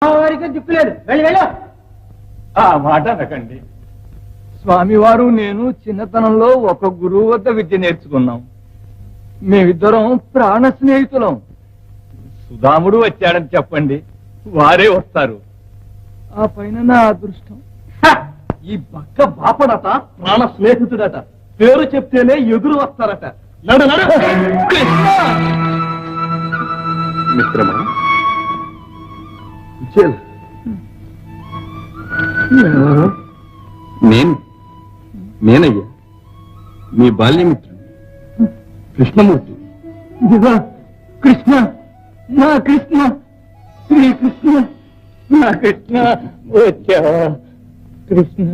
వారికి దిక్కులేదు, వెళ్ళి వెళ్ళు. ఆ మాట అనకండి. స్వామివారు నేను చిన్నతనంలో ఒక గురువు వద్ద విద్య నేర్చుకున్నాం. మేమిద్దరం ప్రాణ స్నేహితులం. సుధాముడు వచ్చాడని చెప్పండి, వారే వస్తారు. ఆ పైన నా అదృష్టం. ఈ పక్క బాపడట ప్రాణ స్నేహితుడట, పేరు చెప్తేనే ఎదురు వస్తారట. నడు నడు. మిత్రమా, నేనయ్యా మీ బాల్యమిత్రుడు కృష్ణమూర్తి. కృష్ణ, నా కృష్ణ, శ్రీకృష్ణ, నా కృష్ణ వచ్చా. కృష్ణ